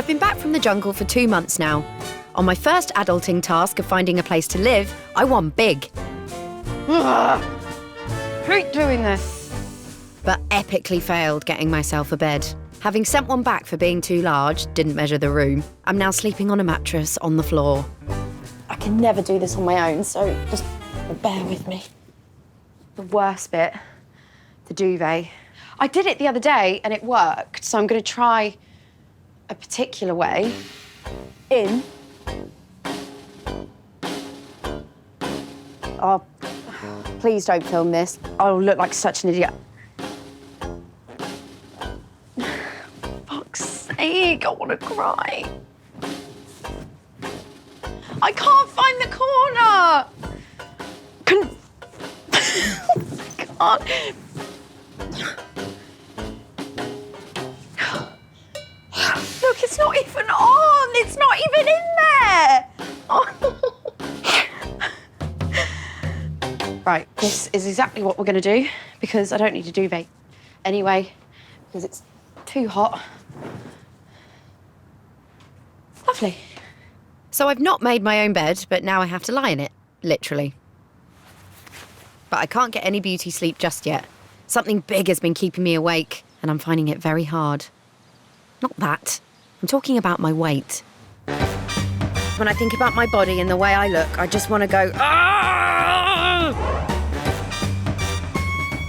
I've been back from the jungle for 2 months now. On my first adulting task of finding a place to live, I won big. Hate doing this. But epically failed getting myself a bed. Having sent one back for being too large, didn't measure the room. I'm now sleeping on a mattress on the floor. I can never do this on my own, so just bear with me. The worst bit, the duvet. I did it the other day and it worked, so I'm going to try a particular way. In. Oh, please don't film this. I'll look like such an idiot. Fuck's sake, I want to cry. I can't find the corner. Oh my God. Look, it's not even on. It's not even in there. Oh. Right, this is exactly what we're going to do because I don't need a duvet anyway because it's too hot. Lovely. So I've not made my own bed, but now I have to lie in it, literally. But I can't get any beauty sleep just yet. Something big has been keeping me awake, and I'm finding it very hard. Not that. I'm talking about my weight. When I think about my body and the way I look, I just want to go, "Ah!"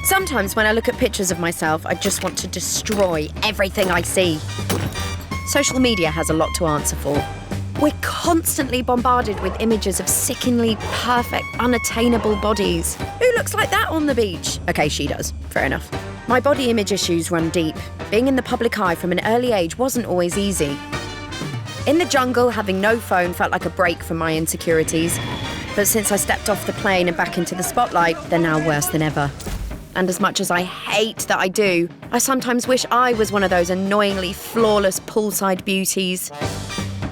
Sometimes when I look at pictures of myself, I just want to destroy everything I see. Social media has a lot to answer for. We're constantly bombarded with images of sickeningly perfect, unattainable bodies. Who looks like that on the beach? Okay, she does. Fair enough. My body image issues run deep. Being in the public eye from an early age wasn't always easy. In the jungle, having no phone felt like a break from my insecurities. But since I stepped off the plane and back into the spotlight, they're now worse than ever. And as much as I hate that I do, I sometimes wish I was one of those annoyingly flawless poolside beauties.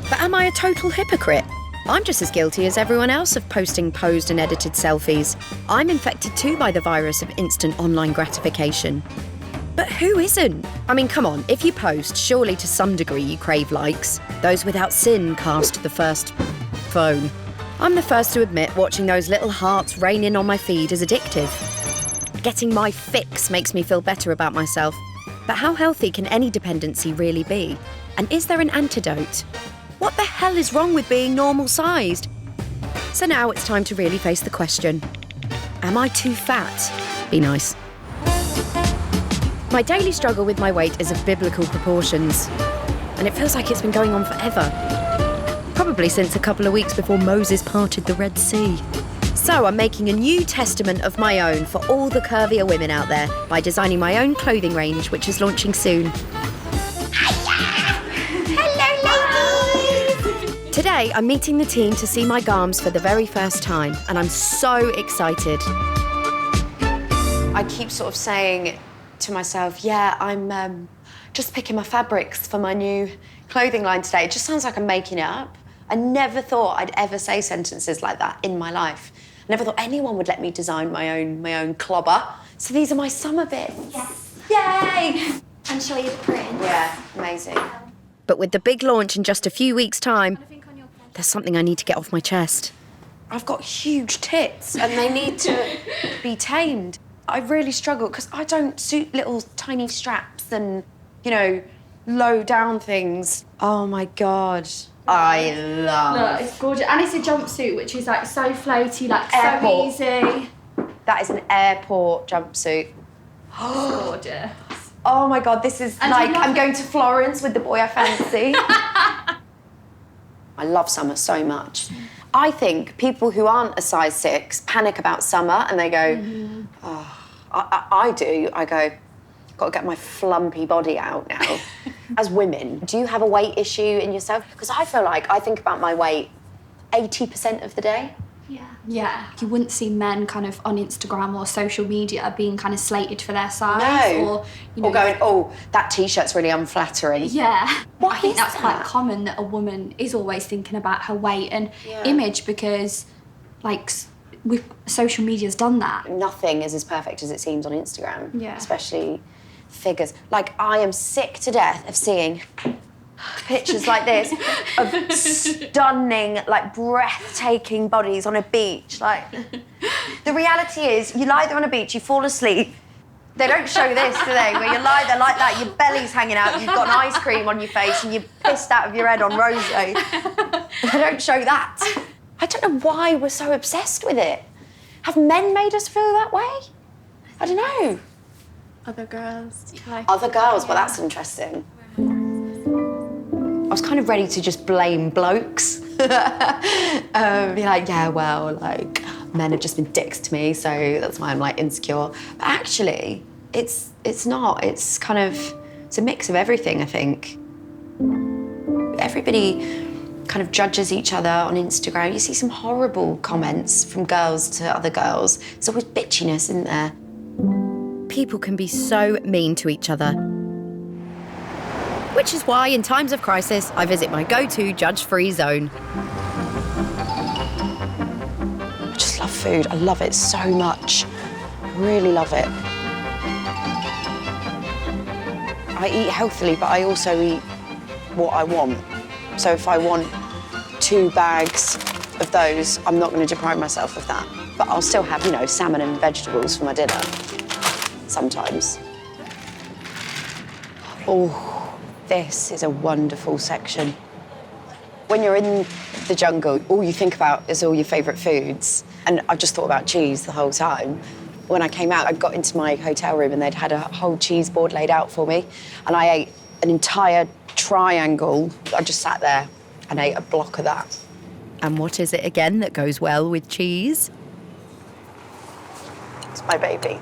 But am I a total hypocrite? I'm just as guilty as everyone else of posting posed and edited selfies. I'm infected too by the virus of instant online gratification. But who isn't? I mean, come on, if you post, surely to some degree you crave likes. Those without sin cast the first phone. I'm the first to admit watching those little hearts rain in on my feed is addictive. Getting my fix makes me feel better about myself. But how healthy can any dependency really be? And is there an antidote? What the hell is wrong with being normal-sized? So now it's time to really face the question. Am I too fat? Be nice. My daily struggle with my weight is of biblical proportions. And it feels like it's been going on forever. Probably since a couple of weeks before Moses parted the Red Sea. So I'm making a new testament of my own for all the curvier women out there by designing my own clothing range, which is launching soon. Today, I'm meeting the team to see my garms for the very first time, and I'm so excited. I keep sort of saying to myself, yeah, I'm just picking my fabrics for my new clothing line today. It just sounds like I'm making it up. I never thought I'd ever say sentences like that in my life. I never thought anyone would let me design my own clobber. So these are my summer bits. Yes. Yay! And show you the print. Yeah, amazing. But with the big launch in just a few weeks' time, there's something I need to get off my chest. I've got huge tits and they need to be tamed. I really struggle because I don't suit little tiny straps and, you know, low down things. Oh my God. I love. Look, it's gorgeous. And it's a jumpsuit, which is like so floaty, like Airport. so easy. That is an airport jumpsuit. It's gorgeous. Oh my God, this is And like you love I'm it. going to Florence with the boy I fancy. I love summer so much. I think people who aren't a size 6 panic about summer and they go, oh, I do. I go, got to get my flumpy body out now. As women, do you have a weight issue in yourself? Because I feel like I think about my weight 80% of the day. Yeah. You wouldn't see men kind of on Instagram or social media being kind of slated for their size. No. Or, you know, Or going, oh, that T-shirt's really unflattering. Yeah. Why I think is that's that? quite common that a woman is always thinking about her weight and image because, like, with social media's done that. Nothing is as perfect as it seems on Instagram. Yeah. Especially figures. Like, I am sick to death of seeing pictures like this of stunning, like breathtaking bodies on a beach. Like, the reality is, you lie there on a beach, you fall asleep. They don't show this, do they? Where you lie there like that, your belly's hanging out, you've got an ice cream on your face, and you're pissed out of your head on rosé. They don't show that. I don't know why we're so obsessed with it. Have men made us feel that way? I don't know. Other girls. Other girls, well, that's interesting. I was kind of ready to just blame blokes. Be like, yeah, well, like, men have just been dicks to me, so that's why I'm, like, insecure. But actually, it's not. It's kind of, it's a mix of everything, I think. Everybody kind of judges each other on Instagram. You see some horrible comments from girls to other girls. There's always bitchiness, isn't there? People can be so mean to each other. Which is why, in times of crisis, I visit my go-to judge-free zone. I just love food. I love it so much. I really love it. I eat healthily, but I also eat what I want. So if I want 2 bags of those, I'm not going to deprive myself of that. But I'll still have, you know, salmon and vegetables for my dinner. Sometimes. Oh, this is a wonderful section. When you're in the jungle, all you think about is all your favourite foods. And I just thought about cheese the whole time. When I came out, I got into my hotel room and they'd had a whole cheese board laid out for me. And I ate an entire triangle. I just sat there and ate a block of that. And what is it again that goes well with cheese? It's my baby.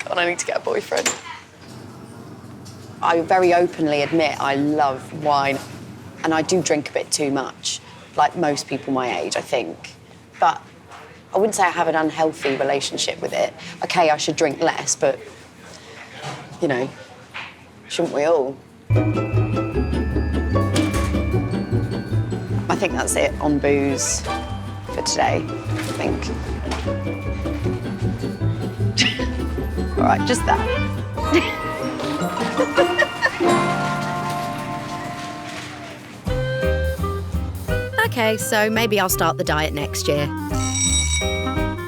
God, I need to get a boyfriend. I very openly admit I love wine, and I do drink a bit too much, like most people my age, I think. But I wouldn't say I have an unhealthy relationship with it. Okay, I should drink less, but, you know, shouldn't we all? I think that's it on booze for today, I think. All right, just that. Okay, so maybe I'll start the diet next year.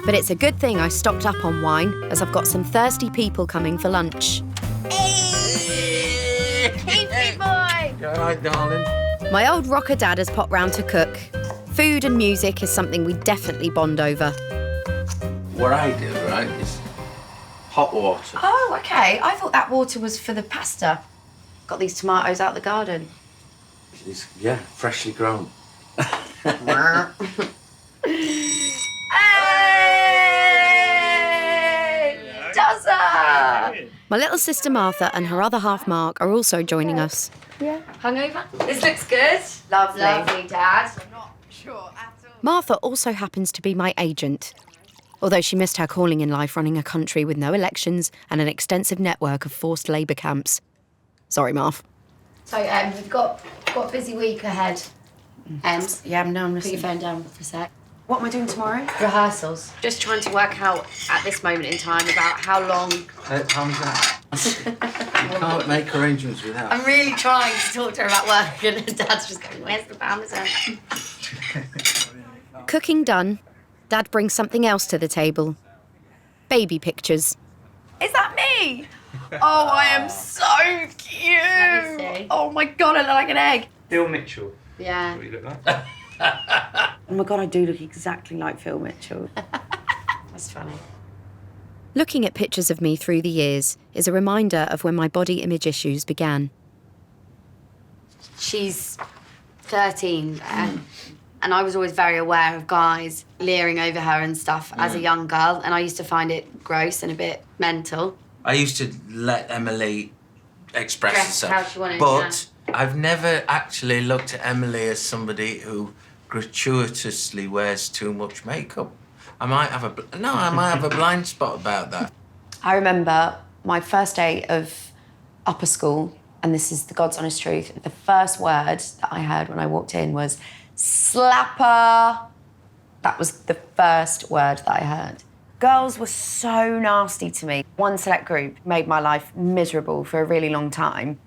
But it's a good thing I stocked up on wine, as I've got some thirsty people coming for lunch. Hey! Keepy boy! You all right, darling? My old rocker dad has popped round to cook. Food and music is something we definitely bond over. What I do, right, is hot water. Oh, okay. I thought that water was for the pasta. Got these tomatoes out the garden. It's, yeah, freshly grown. Hey! Dozza! My little sister Martha and her other half Mark are also joining us. Hungover? This looks good. Lovely. Lovely, Dad. I'm not sure at all. Martha also happens to be my agent. Although she missed her calling in life running a country with no elections and an extensive network of forced labour camps. Sorry, Marv. So we've got a busy week ahead. Yeah, no, I'm Put your listening. phone down for a sec. What am I doing tomorrow? Rehearsals. Just trying to work out at this moment in time about how long. How was that? You can't make arrangements without. I'm really trying to talk to her about work, and Dad's just going, "Where's the parmesan?" Cooking done, Dad brings something else to the table. Baby pictures. Is that me? Oh, I am so cute. Let me see. Oh my God, I look like an egg. Phil Mitchell. Yeah. What you look like? Oh my God, I do look exactly like Phil Mitchell. That's funny. Looking at pictures of me through the years is a reminder of when my body image issues began. She's 13, and I was always very aware of guys leering over her and stuff as a young girl, and I used to find it gross and a bit mental. I used to let Emily express Dress herself. how she wanted, but I've never actually looked at Emily as somebody who gratuitously wears too much makeup. I might have a blind spot about that. I remember my first day of upper school, and this is the God's honest truth. The first word that I heard when I walked in was slapper. That was the first word that I heard. Girls were so nasty to me. One select group made my life miserable for a really long time.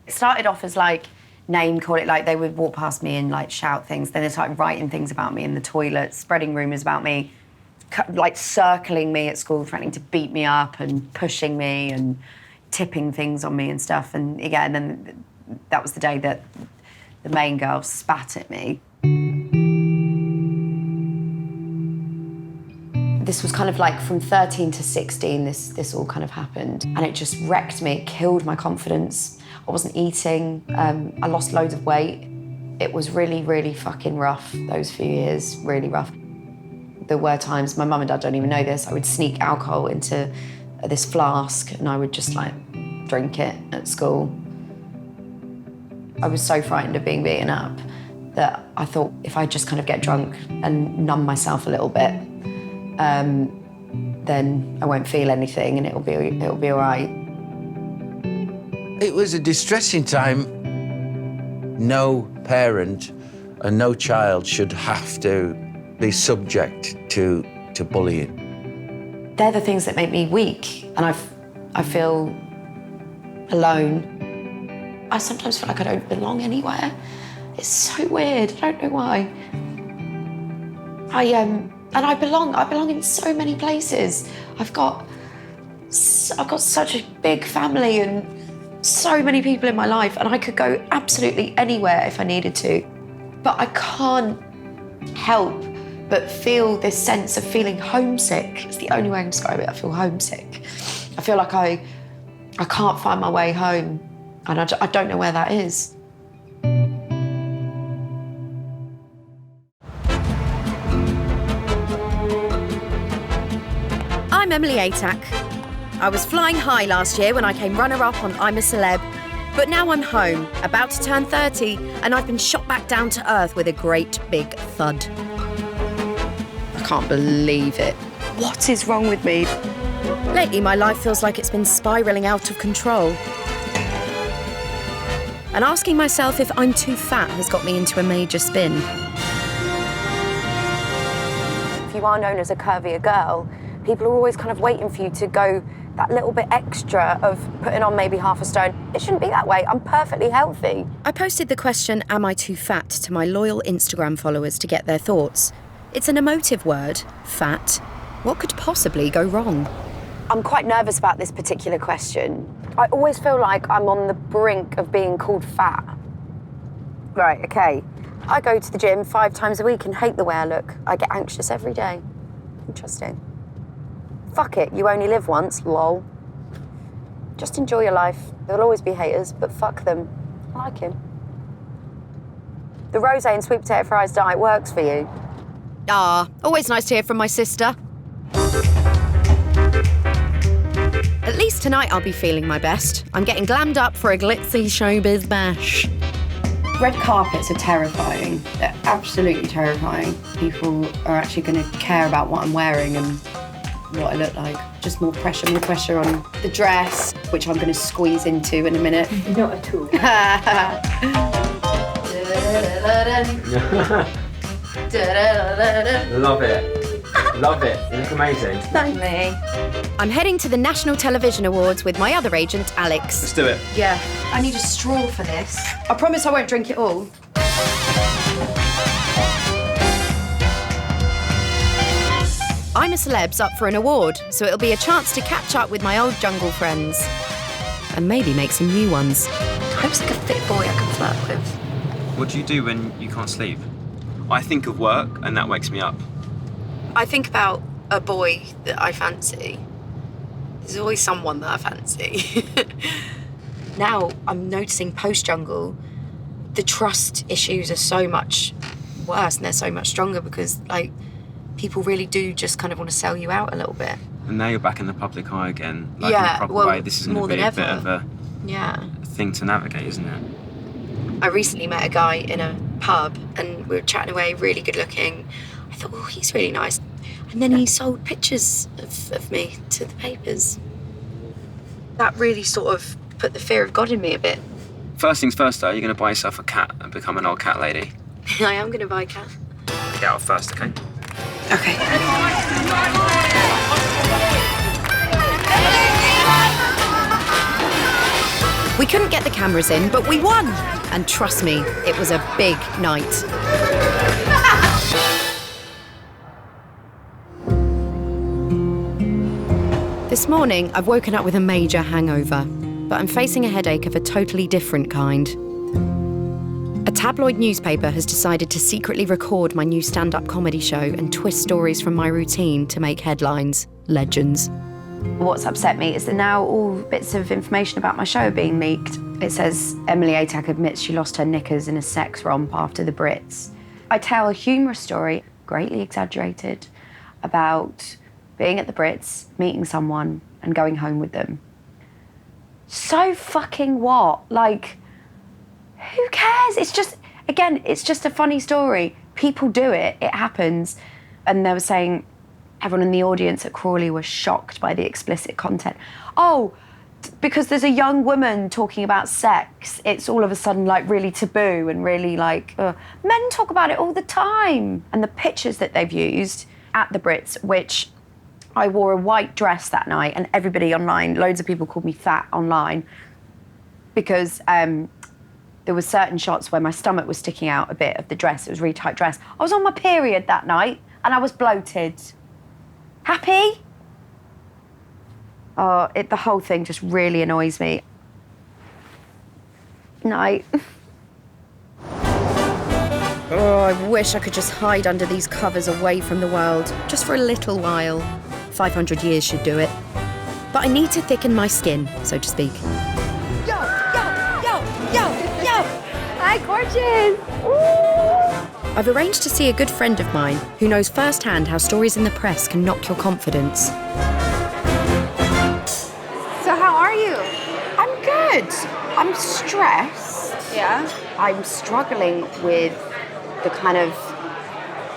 It started off as like name call it, like they would walk past me and like shout things. Then they started writing things about me in the toilet, spreading rumours about me, like circling me at school, threatening to beat me up and pushing me and tipping things on me and stuff. And again, then that was the day that the main girl spat at me. This was kind of like from 13 to 16, this all kind of happened. And it just wrecked me, it killed my confidence. I wasn't eating, I lost loads of weight. It was really, really fucking rough, those few years, really rough. There were times, my mum and dad don't even know this, I would sneak alcohol into this flask and I would just like drink it at school. I was so frightened of being beaten up that I thought if I just kind of get drunk and numb myself a little bit, then I won't feel anything and it'll be all right. It was a distressing time. No parent and no child should have to be subject to bullying. They're the things that make me weak, and I feel alone. I sometimes feel like I don't belong anywhere. It's so weird, I don't know why. And I belong in so many places. I've got such a big family and so many people in my life, and I could go absolutely anywhere if I needed to. But I can't help but feel this sense of feeling homesick. It's the only way I can describe it. I feel homesick. I feel like I can't find my way home, and I don't know where that is. I'm Emily Atack. I was flying high last year when I came runner-up on I'm a Celeb, but now I'm home, about to turn 30, and I've been shot back down to earth with a great big thud. I can't believe it. What is wrong with me? Lately, my life feels like it's been spiralling out of control. And asking myself if I'm too fat has got me into a major spin. If you are known as a curvier girl, people are always kind of waiting for you to go that little bit extra of putting on maybe half a stone. It shouldn't be that way. I'm perfectly healthy. I posted the question, am I too fat, to my loyal Instagram followers to get their thoughts. It's an emotive word, fat. What could possibly go wrong? I'm quite nervous about this particular question. I always feel like I'm on the brink of being called fat. Right, okay. I go to the gym 5 times a week and hate the way I look. I get anxious every day. Interesting. Fuck it, you only live once, lol. Just enjoy your life. There'll always be haters, but fuck them. I like him. The rosé and sweet potato fries diet works for you. Ah, always nice to hear from my sister. At least tonight I'll be feeling my best. I'm getting glammed up for a glitzy showbiz bash. Red carpets are terrifying. They're absolutely terrifying. People are actually going to care about what I'm wearing and what I look like. Just more pressure on the dress, which I'm going to squeeze into in a minute. Not at all. Love it. Love it. You look amazing. Thank me. I'm heading to the National Television Awards with my other agent, Alex. Let's do it. Yeah, I need a straw for this. I promise I won't drink it all. I'm a Celeb's up for an award, so it'll be a chance to catch up with my old jungle friends. And maybe make some new ones. I hope it's like a fit boy I can flirt with. What do you do when you can't sleep? I think of work and that wakes me up. I think about a boy that I fancy. There's always someone that I fancy. Now I'm noticing post-jungle, the trust issues are so much worse and they're so much stronger because, like, people really do just kind of want to sell you out a little bit. And now you're back in the public eye again, like in a proper way. This is going to be a bit of a thing to navigate, isn't it? I recently met a guy in a pub and we were chatting away, really good looking. I thought, oh, he's really nice. And then he sold pictures of me to the papers. That really sort of put the fear of God in me a bit. First things first, though, you're going to buy yourself a cat and become an old cat lady. I am going to buy a cat. Get out first, okay? Okay. We couldn't get the cameras in, but we won! And trust me, it was a big night. This morning, I've woken up with a major hangover, but I'm facing a headache of a totally different kind. A tabloid newspaper has decided to secretly record my new stand-up comedy show and twist stories from my routine to make headlines. Legends. What's upset me is that now all bits of information about my show are being leaked. It says Emily Atack admits she lost her knickers in a sex romp after the Brits. I tell a humorous story, greatly exaggerated, about being at the Brits, meeting someone and going home with them. So fucking what? Like, who cares? It's just, again, it's just a funny story. People do it, it happens. And they were saying, everyone in the audience at Crawley was shocked by the explicit content. Oh, because there's a young woman talking about sex, it's all of a sudden like really taboo and really like, men talk about it all the time. And the pictures that they've used at the Brits, which I wore a white dress that night and everybody online, loads of people called me fat online because there were certain shots where my stomach was sticking out a bit of the dress. It was a really tight dress. I was on my period that night and I was bloated. Happy? Oh, the whole thing just really annoys me. Night. Oh, I wish I could just hide under these covers away from the world, just for a little while. 500 years should do it. But I need to thicken my skin, so to speak. Yo, yo, yo, yo, yo! Hi, gorgeous! I've arranged to see a good friend of mine who knows firsthand how stories in the press can knock your confidence. So how are you? I'm good. I'm stressed. Yeah? I'm struggling with the kind of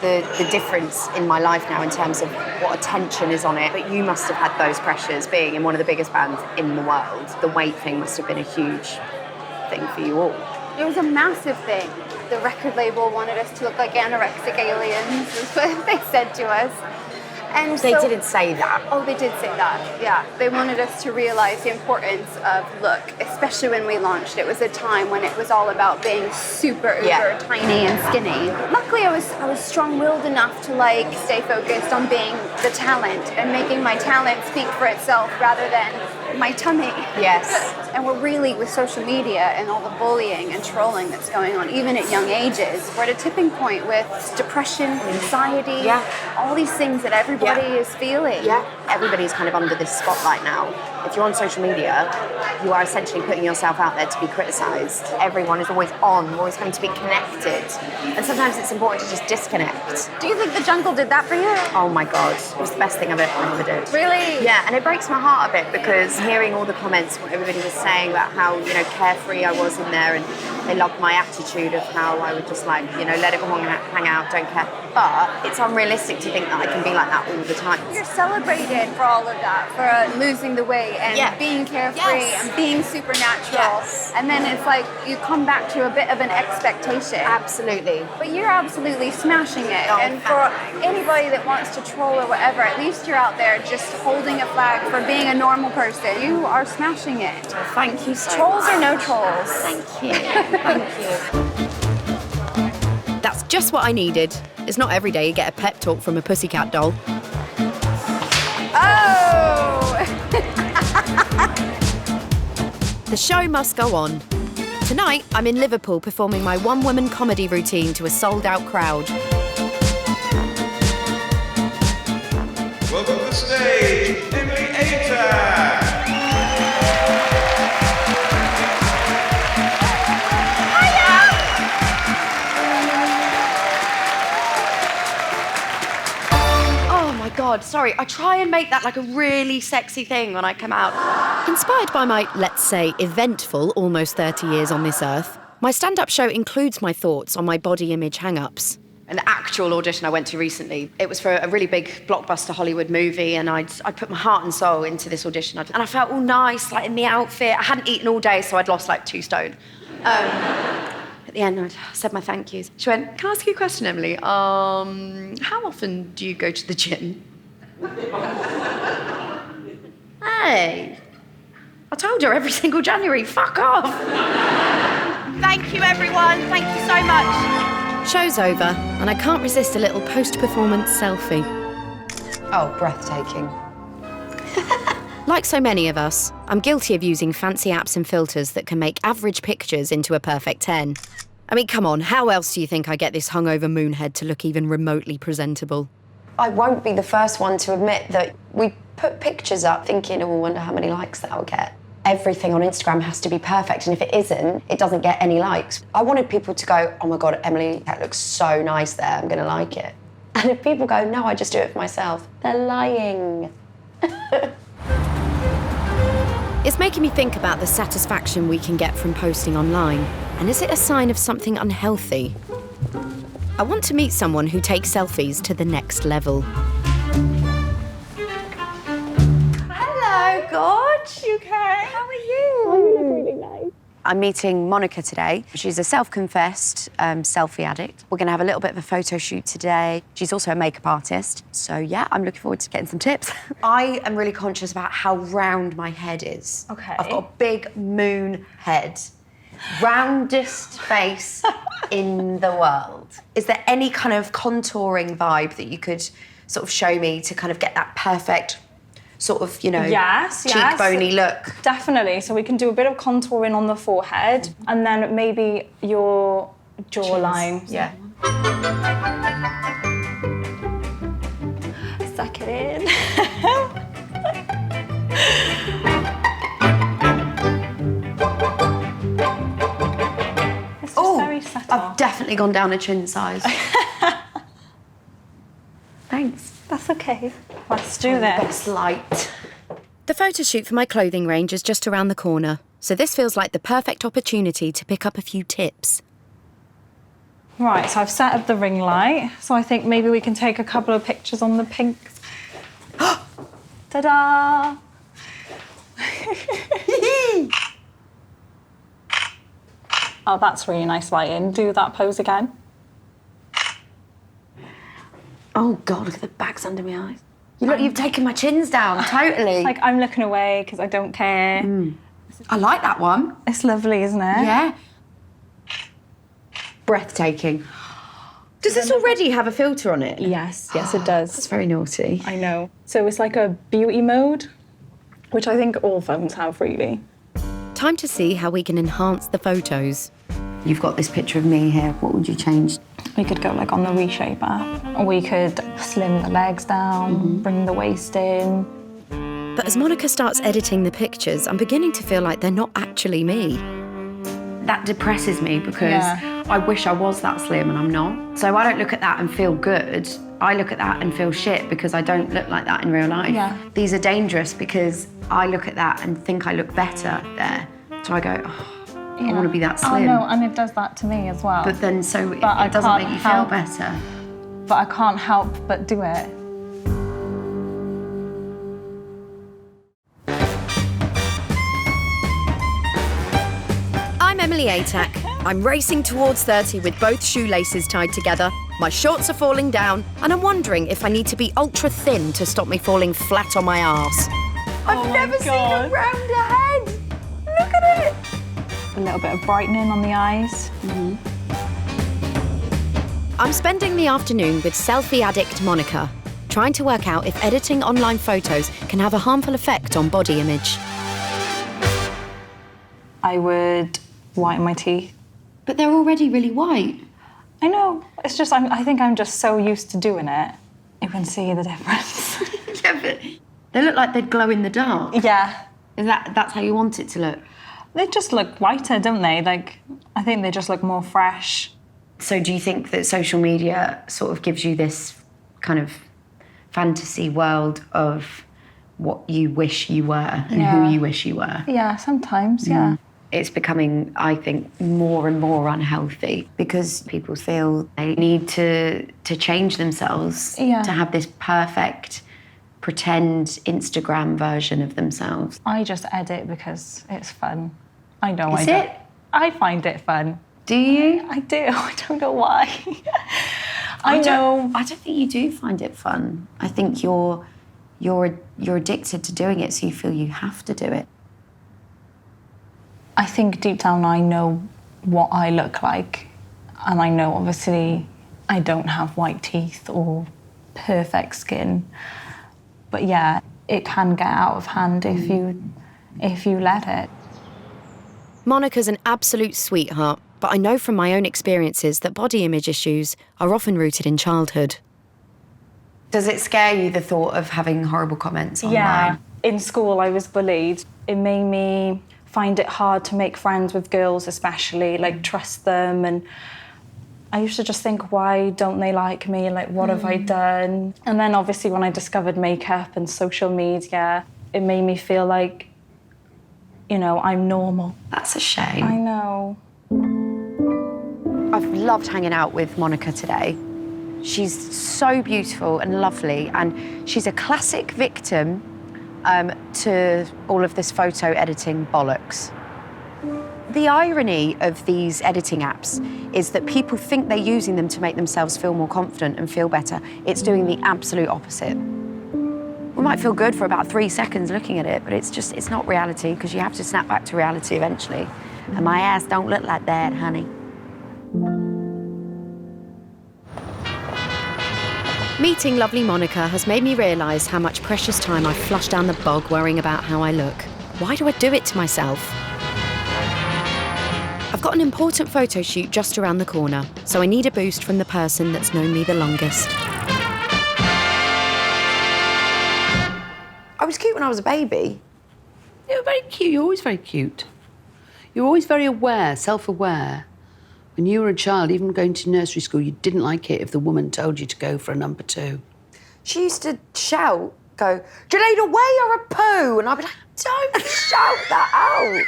the difference in my life now in terms of what attention is on it. But you must have had those pressures being in one of the biggest bands in the world. The weight thing must have been a huge thing for you all. It was a massive thing. The record label wanted us to look like anorexic aliens, is what they said to us. And They didn't say that. Oh, they did say that, yeah. They wanted us to realize the importance of look, especially when we launched. It was a time when it was all about being super, uber tiny and skinny. Luckily, I was strong-willed enough to like stay focused on being the talent and making my talent speak for itself rather than my tummy. Yes. And we're really, with social media and all the bullying and trolling that's going on, even at young ages, we're at a tipping point with depression, anxiety, all these things that everybody is feeling. Yeah, everybody's kind of under this spotlight now. If you're on social media, you are essentially putting yourself out there to be criticised. Everyone is always on, always having to be connected. And sometimes it's important to just disconnect. Do you think the jungle did that for you? Oh my God, it was the best thing I've ever did. Really? Yeah, and it breaks my heart a bit because hearing all the comments, what everybody was saying about how, carefree I was in there and they loved my attitude of how I would just let it all hang out, don't care. But it's unrealistic to think that I can be like that all the time. You're celebrated for all of that, for losing the weight and being carefree and being supernatural. Yes. And then it's like you come back to a bit of an expectation. Absolutely. But you're absolutely smashing it. Oh, and for anybody that wants to troll or whatever, at least you're out there just holding a flag for being a normal person. You are smashing it. Thank you so Trolls much. or no trolls? Thank you. Thank you. That's just what I needed. It's not every day you get a pep talk from a pussycat doll. Oh! The show must go on. Tonight, I'm in Liverpool performing my one-woman comedy routine to a sold-out crowd. Welcome to the stage, Emily Atack. Oh my God, sorry. I try and make that like a really sexy thing when I come out. Inspired by my, let's say, eventful almost 30 years on this earth, my stand-up show includes my thoughts on my body image hang-ups. An actual audition I went to recently, it was for a really big blockbuster Hollywood movie, and I put my heart and soul into this audition. And I felt all nice, like in the outfit. I hadn't eaten all day, so I'd lost like 2 stone. At the end, I said my thank yous. She went, "Can I ask you a question, Emily? How often do you go to the gym?" Hey, I told her every single January, fuck off. Thank you, everyone. Thank you so much. Show's over, and I can't resist a little post-performance selfie. Oh, breathtaking. Like so many of us, I'm guilty of using fancy apps and filters that can make average pictures into a perfect 10. I mean, come on, how else do you think I get this hungover moonhead to look even remotely presentable? I won't be the first one to admit that we put pictures up thinking, oh, I wonder how many likes that'll get. Everything on Instagram has to be perfect, and if it isn't, it doesn't get any likes. I wanted people to go, oh my God, Emily, that looks so nice there, I'm gonna like it. And if people go, no, I just do it for myself, they're lying. It's making me think about the satisfaction we can get from posting online. And is it a sign of something unhealthy? I want to meet someone who takes selfies to the next level. Hello, Gorge. You okay? How are you? You look really nice. I'm meeting Monica today. She's a self-confessed selfie addict. We're going to have a little bit of a photo shoot today. She's also a makeup artist. So, yeah, I'm looking forward to getting some tips. I am really conscious about how round my head is. Okay. I've got a big moon head. Roundest face in the world. Is there any kind of contouring vibe that you could sort of show me to kind of get that perfect sort of, you know, cheekbony look? Definitely. So we can do a bit of contouring on the forehead and then maybe your jawline. Yeah. Suck it in. It's just very subtle. I've definitely gone down a chin size. Thanks. That's okay. Let's do this. Best light. The photo shoot for my clothing range is just around the corner, so this feels like the perfect opportunity to pick up a few tips. Right, so I've set up the ring light. So I think maybe we can take a couple of pictures on the pinks. Ta-da! Oh, that's really nice lighting. Do that pose again. Oh God, look at the bags under my eyes. You've taken my chins down, totally. Like, I'm looking away because I don't care. I like that one. It's lovely, isn't it? Yeah. Breathtaking. Does this already have a filter on it? Yes, it does. That's very naughty. I know. So it's like a beauty mode, which I think all phones have, really. Time to see how we can enhance the photos. You've got this picture of me here. What would you change? We could go like on the reshaper. We could slim the legs down, bring the waist in. But as Monica starts editing the pictures, I'm beginning to feel like they're not actually me. That depresses me because I wish I was that slim and I'm not. So I don't look at that and feel good. I look at that and feel shit because I don't look like that in real life. Yeah. These are dangerous because I look at that and think I look better there. So I go, oh, I want to be that slim. Oh no, and it does that to me as well. But then so it doesn't make you feel better. But I can't help but do it. I'm Emily Atack. I'm racing towards 30 with both shoelaces tied together. My shorts are falling down, and I'm wondering if I need to be ultra thin to stop me falling flat on my arse. I've never seen a rounder head. Look at it. A little bit of brightening on the eyes. I'm spending the afternoon with selfie addict Monica, trying to work out if editing online photos can have a harmful effect on body image. I would whiten my teeth. But they're already really white. I know. It's just, I think I'm just so used to doing it. You can see the difference. Yeah, but they look like they'd glow in the dark. Yeah. That's how you want it to look? They just look whiter, don't they? Like, I think they just look more fresh. So do you think that social media sort of gives you this kind of fantasy world of what you wish you were and who you wish you were? Yeah, sometimes, yeah. It's becoming, I think, more and more unhealthy because people feel they need to change themselves to have this perfect pretend Instagram version of themselves. I just edit because it's fun. I know Is it? I find it fun. Do you? I do. I don't know why. I know. I don't think you do find it fun. I think you're addicted to doing it, so you feel you have to do it. I think deep down I know what I look like, and I know obviously I don't have white teeth or perfect skin, but yeah, it can get out of hand if you let it. Monica's an absolute sweetheart, but I know from my own experiences that body image issues are often rooted in childhood. Does it scare you, the thought of having horrible comments online? Yeah, in school I was bullied. It made me find it hard to make friends with girls, especially, like trust them, and I used to just think, why don't they like me? Like, what have I done? And then obviously when I discovered makeup and social media, it made me feel like, you know, I'm normal. That's a shame. I know. I've loved hanging out with Monica today. She's so beautiful and lovely, and she's a classic victim to all of this photo editing bollocks. The irony of these editing apps is that people think they're using them to make themselves feel more confident and feel better. It's doing the absolute opposite. We might feel good for about 3 seconds looking at it, but it's not reality, because you have to snap back to reality eventually. And my ass don't look like that, honey. Meeting lovely Monica has made me realise how much precious time I flush down the bog worrying about how I look. Why do I do it to myself? I've got an important photo shoot just around the corner, so I need a boost from the person that's known me the longest. I was cute when I was a baby. You were very cute. You're always very cute. You're always very aware, self-aware. When you were a child, even going to nursery school, you didn't like it if the woman told you to go for a number 2. She used to shout, go, Jaleida, where you're a poo? And I'd be like, don't shout that out.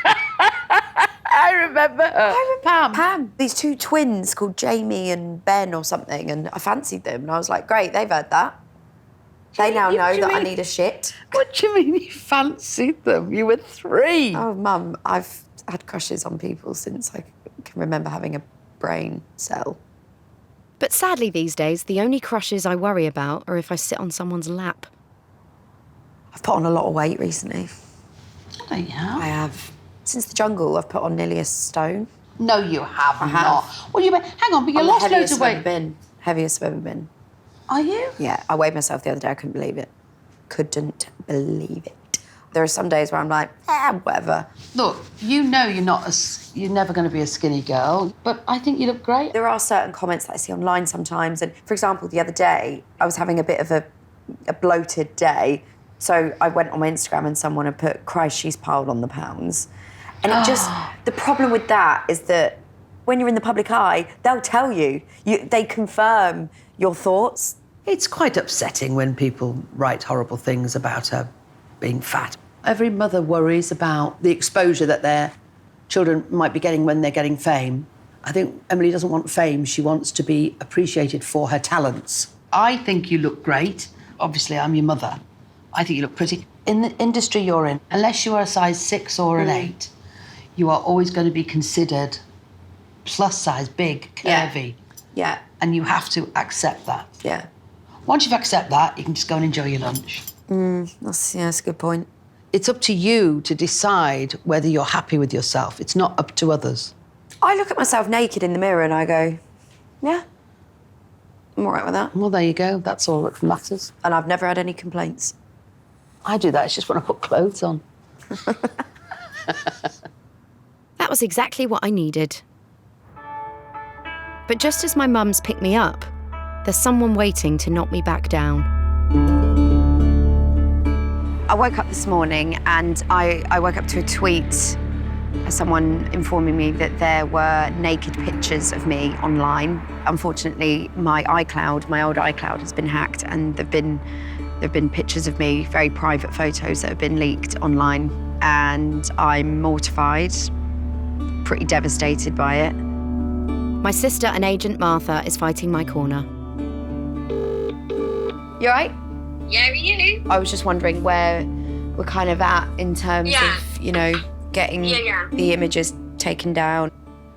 I remember her. Pam. These 2 twins called Jamie and Ben or something, and I fancied them. And I was like, great, they've heard that. They now know that I need a shit. What do you mean you fancied them? You were 3. Oh, Mum, I've had crushes on people since I can remember having a brain cell. But sadly these days, the only crushes I worry about are if I sit on someone's lap. I've put on a lot of weight recently. Oh, yeah? I have. Since the jungle, I've put on nearly a stone. No, you have I not. have. Well, hang on, but you lost loads of weight. Heaviest I've ever been. Are you? Yeah, I weighed myself the other day. I couldn't believe it. Couldn't believe it. There are some days where I'm like, whatever. Look, you know you're never going to be a skinny girl, but I think you look great. There are certain comments that I see online sometimes, and for example, the other day, I was having a bit of a bloated day, so I went on my Instagram and someone had put, Christ, she's piled on the pounds. And it just, the problem with that is that when you're in the public eye, they'll tell you. They confirm your thoughts. It's quite upsetting when people write horrible things about her being fat. Every mother worries about the exposure that their children might be getting when they're getting fame. I think Emily doesn't want fame. She wants to be appreciated for her talents. I think you look great. Obviously, I'm your mother. I think you look pretty. In the industry you're in, unless you are a size 6 or an 8, you are always going to be considered plus size, big, curvy. Yeah. And you have to accept that. Yeah. Once you've accepted that, you can just go and enjoy your lunch. That's a good point. It's up to you to decide whether you're happy with yourself. It's not up to others. I look at myself naked in the mirror and I go, yeah, I'm all right with that. Well, there you go. That's all that matters. And I've never had any complaints. I do that. It's just when I put clothes on. That was exactly what I needed. But just as my mum's picked me up, there's someone waiting to knock me back down. I woke up this morning and I woke up to a tweet, someone informing me that there were naked pictures of me online. Unfortunately, my iCloud, my old iCloud, has been hacked, and there've been pictures of me, very private photos that have been leaked online, and I'm mortified, pretty devastated by it. My sister and Agent Martha is fighting my corner. You all right? Yeah, are you? I was just wondering where we're kind of at in terms of, getting the images taken down.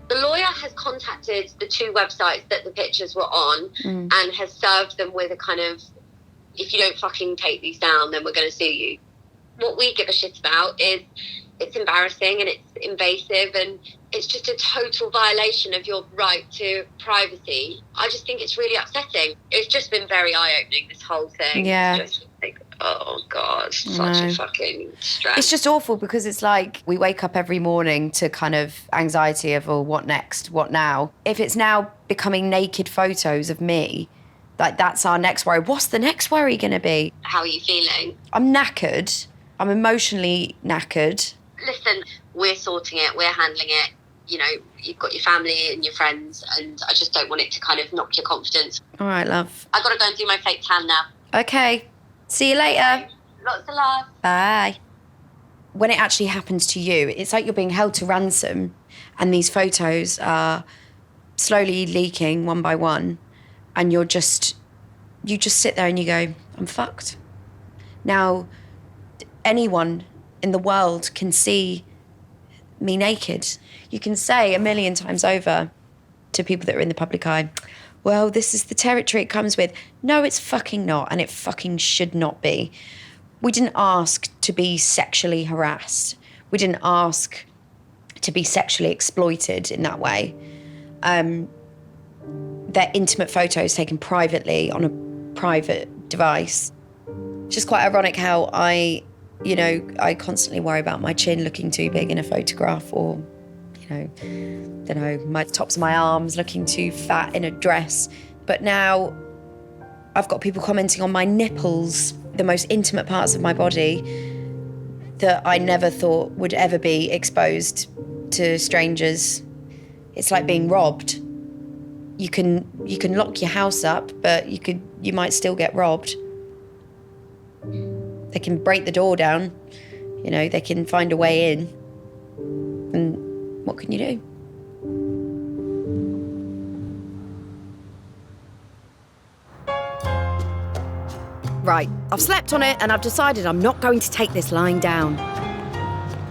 The lawyer has contacted the 2 websites that the pictures were on and has served them with a kind of, if you don't fucking take these down, then we're going to sue you. what we give a shit about is it's embarrassing and it's invasive and it's just a total violation of your right to privacy. I just think it's really upsetting. It's just been very eye-opening, this whole thing. Yeah. It's just like, oh God, such a fucking stress. It's just awful because it's like we wake up every morning to kind of anxiety of, oh, what next? What now? If it's now becoming naked photos of me, like that's our next worry. What's the next worry going to be? How are you feeling? I'm knackered. I'm emotionally knackered. Listen, we're sorting it, we're handling it. You know, you've got your family and your friends, and I just don't want it to kind of knock your confidence. All right, love. I've got to go and do my fake tan now. Okay. See you later. Lots of love. Bye. When it actually happens to you, it's like you're being held to ransom, and these photos are slowly leaking one by one, and you just sit there and you go, I'm fucked. Now, anyone in the world can see me naked. You can say 1,000,000 times over to people that are in the public eye, well, this is the territory it comes with. No, it's fucking not, and it fucking should not be. We didn't ask to be sexually harassed. We didn't ask to be sexually exploited in that way. They're intimate photos taken privately on a private device. It's just quite ironic how I constantly worry about my chin looking too big in a photograph, or, my tops of my arms looking too fat in a dress. But now I've got people commenting on my nipples, the most intimate parts of my body that I never thought would ever be exposed to strangers. It's like being robbed. You can lock your house up, but you might still get robbed. They can break the door down, they can find a way in. And what can you do? Right, I've slept on it and I've decided I'm not going to take this lying down.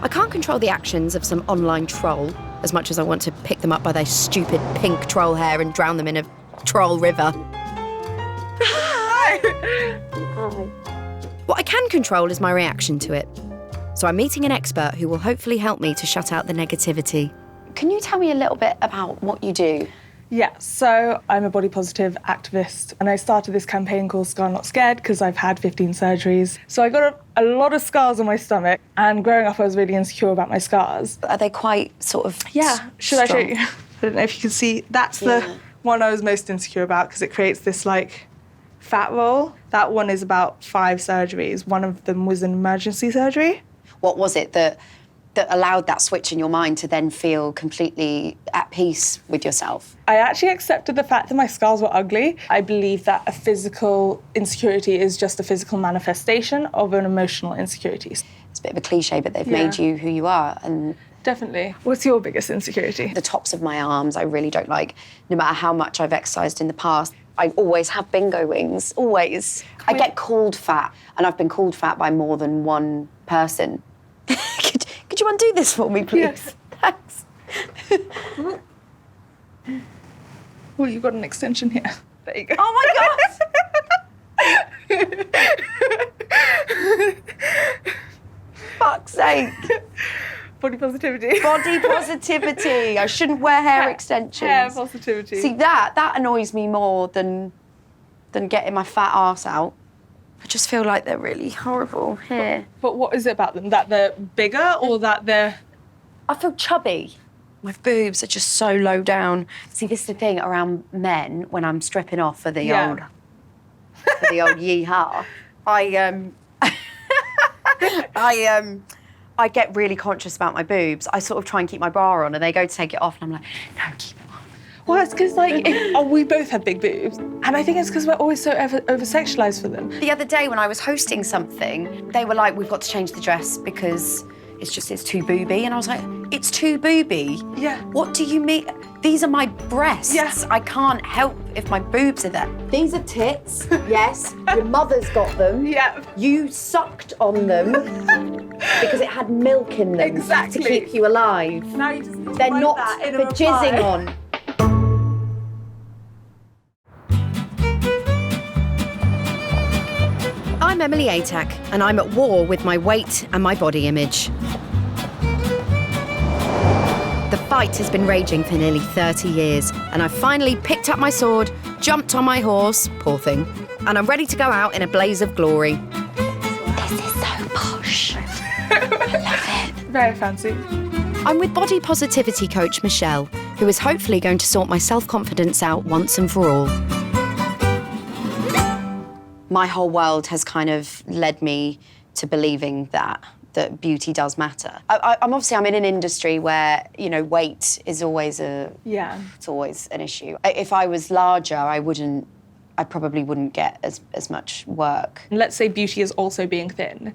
I can't control the actions of some online troll as much as I want to pick them up by their stupid pink troll hair and drown them in a troll river. Hi! What I can control is my reaction to it. So I'm meeting an expert who will hopefully help me to shut out the negativity. Can you tell me a little bit about what you do? Yeah, so I'm a body positive activist, and I started this campaign called Scar Not Scared because I've had 15 surgeries. So I got a lot of scars on my stomach, and growing up I was really insecure about my scars. Are they quite sort of Should I show you? I don't know if you can see. That's the one I was most insecure about because it creates this fat roll. That one is about 5 surgeries. One of them was an emergency surgery. What was it that allowed that switch in your mind to then feel completely at peace with yourself? I actually accepted the fact that my scars were ugly. I believe that a physical insecurity is just a physical manifestation of an emotional insecurity. It's a bit of a cliche, but they've made you who you are. And definitely. What's your biggest insecurity? The tops of my arms I really don't like, no matter how much I've exercised in the past. I always have bingo wings, always. I get called fat, and I've been called fat by more than one person. Could you undo this for me, please? Yes. Thanks. Well, you've got an extension here. There you go. Oh my God! Fuck's sake. Body positivity. Body positivity. I shouldn't wear hair extensions. Hair positivity. See, that annoys me more than getting my fat arse out. I just feel like they're really horrible here. But what is it about them? That they're bigger or that they're... I feel chubby. My boobs are just so low down. See, this is the thing around men when I'm stripping off for the old yee-haw. I get really conscious about my boobs. I sort of try and keep my bra on, and they go to take it off, and I'm like, no, keep it on. Well, it's because, we both have big boobs. And I think it's because we're always so over-sexualised for them. The other day when I was hosting something, they were like, we've got to change the dress because it's too booby. And I was like, it's too booby? Yeah. What do you mean? These are my breasts. Yes. I can't help if my boobs are there. These are tits, yes. Your mother's got them. Yeah. You sucked on them because it had milk in them. Exactly. To keep you alive. Now you just They're not for jizzing on. I'm Emily Atack, and I'm at war with my weight and my body image. The fight has been raging for nearly 30 years, and I've finally picked up my sword, jumped on my horse, poor thing, and I'm ready to go out in a blaze of glory. This is so posh. I love it. Very fancy. I'm with body positivity coach Michelle, who is hopefully going to sort my self-confidence out once and for all. My whole world has kind of led me to believing that beauty does matter. I'm in an industry where, you know, weight is always it's always an issue. If I was larger, I probably wouldn't get as much work. Let's say beauty is also being thin.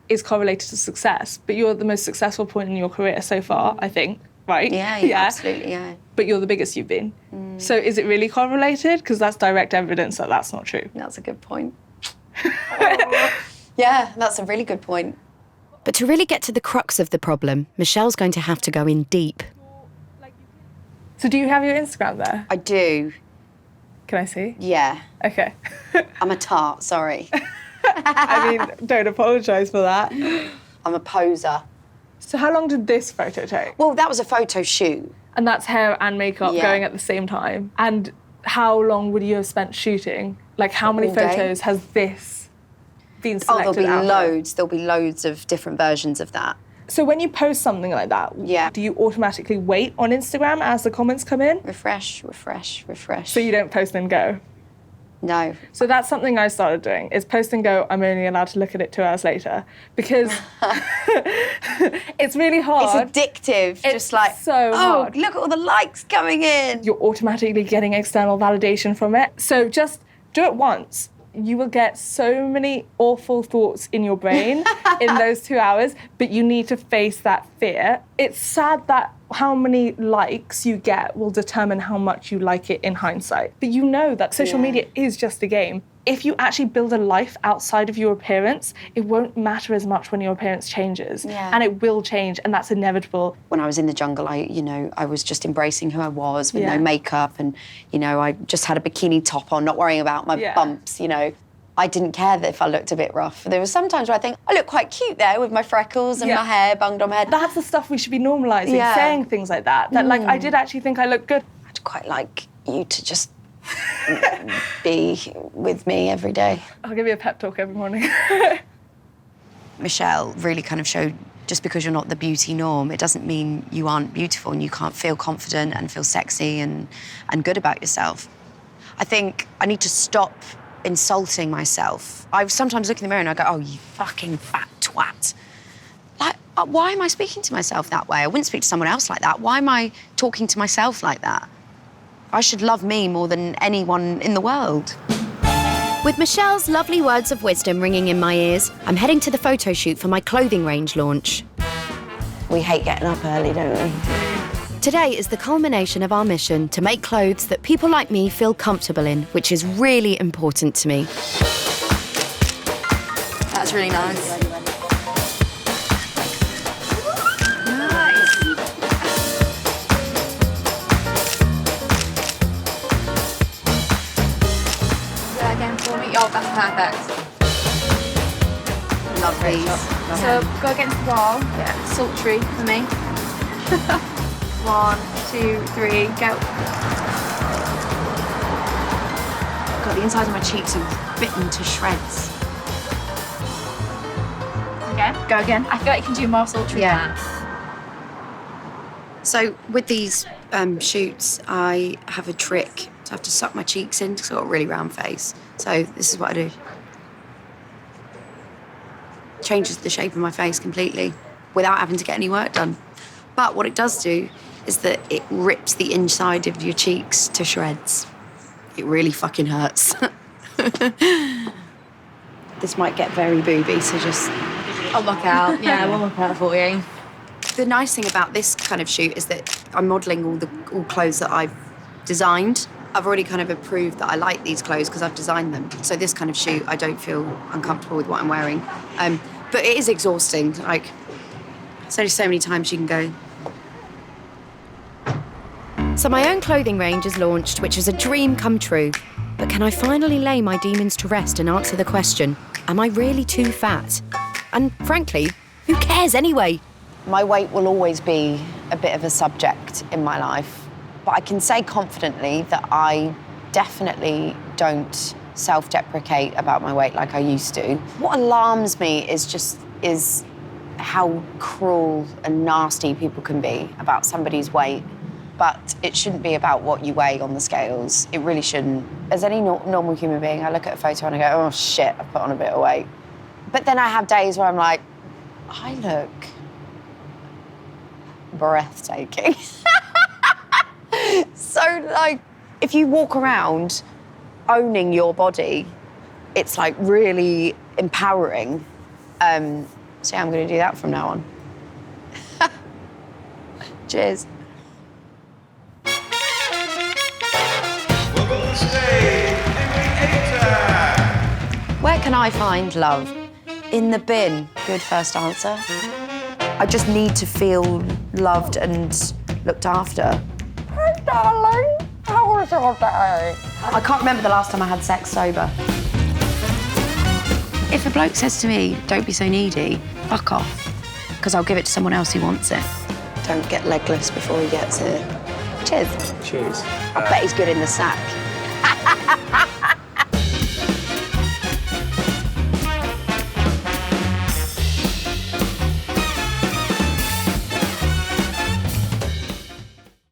Is correlated to success, but you're at the most successful point in your career so far, I think, right? Yeah, absolutely, yeah. But you're the biggest you've been. So is it really correlated? Because that's direct evidence that that's not true. That's a good point. Yeah, that's a really good point. But to really get to the crux of the problem, Michelle's going to have to go in deep. So do you have your Instagram there? I do. Can I see? Yeah. Okay. I'm a tart, sorry. I mean, don't apologise for that. I'm a poser. So how long did this photo take? Well, that was a photo shoot. And that's hair and makeup going at the same time. And how long would you have spent shooting? Like, how many photos has this been selected there'll be out loads. There'll be loads of different versions of that. So when you post something like that, do you automatically wait on Instagram as the comments come in? Refresh. So you don't post and go? No. So that's something I started doing, is post and go, I'm only allowed to look at it 2 hours later. Because it's really hard. It's addictive. It's just like, so hard. Look at all the likes coming in. You're automatically getting external validation from it. So just do it once. You will get so many awful thoughts in your brain in those 2 hours, but you need to face that fear. It's sad that how many likes you get will determine how much you like it in hindsight. But you know that social media is just a game. If you actually build a life outside of your appearance, it won't matter as much when your appearance changes. And it will change, and that's inevitable. When I was in the jungle, I was just embracing who I was with no makeup, and, you know, I just had a bikini top on, not worrying about my bumps, you know. I didn't care that if I looked a bit rough. There were some times where I think, I look quite cute there with my freckles and my hair bunged on my head. That's the stuff we should be normalising, saying things like that. That, like, I did actually think I looked good. I'd quite like you to just be with me every day. I'll give you a pep talk every morning. Michelle really kind of showed, just because you're not the beauty norm, it doesn't mean you aren't beautiful and you can't feel confident and feel sexy and good about yourself. I think I need to stop insulting myself. I sometimes look in the mirror and I go, oh, you fucking fat twat. Like, why am I speaking to myself that way? I wouldn't speak to someone else like that. Why am I talking to myself like that? I should love me more than anyone in the world. With Michelle's lovely words of wisdom ringing in my ears, I'm heading to the photo shoot for my clothing range launch. We hate getting up early, don't we? Today is the culmination of our mission to make clothes that people like me feel comfortable in, which is really important to me. That's really nice. Again for me. Oh, that's perfect. Love these. So go against the wall. Yeah, sultry for me. 1, 2, 3, go. God, the inside of my cheeks are bitten to shreds. Again, go again. I feel like you can do more sultry than that. So with these shoots, I have a trick. So I have to suck my cheeks in because I've got a really round face. So this is what I do. Changes the shape of my face completely without having to get any work done. But what it does do is that it rips the inside of your cheeks to shreds. It really fucking hurts. This might get very booby, so just... I'll look out. Yeah, we'll look out for you. The nice thing about this kind of shoot is that I'm modelling all clothes that I've designed. I've already kind of approved that I like these clothes because I've designed them. So this kind of shoot, I don't feel uncomfortable with what I'm wearing. But it is exhausting. Like, there's only so many times you can go. So my own clothing range is launched, which is a dream come true. But can I finally lay my demons to rest and answer the question, am I really too fat? And frankly, who cares anyway? My weight will always be a bit of a subject in my life, but I can say confidently that I definitely don't self-deprecate about my weight like I used to. What alarms me is how cruel and nasty people can be about somebody's weight. But it shouldn't be about what you weigh on the scales. It really shouldn't. As any normal human being, I look at a photo and I go, oh shit, I've put on a bit of weight. But then I have days where I'm like, I look breathtaking. So, like, if you walk around owning your body, it's like really empowering. So yeah, I'm gonna do that from now on. Cheers. Welcome to the stage, Emily Atack. Where can I find love? In the bin. Good first answer. I just need to feel loved and looked after. Hey, darling, how was your day? I can't remember the last time I had sex sober. If a bloke says to me, don't be so needy, fuck off, because I'll give it to someone else who wants it. Don't get legless before he gets here. Cheers. Cheers. I bet he's good in the sack.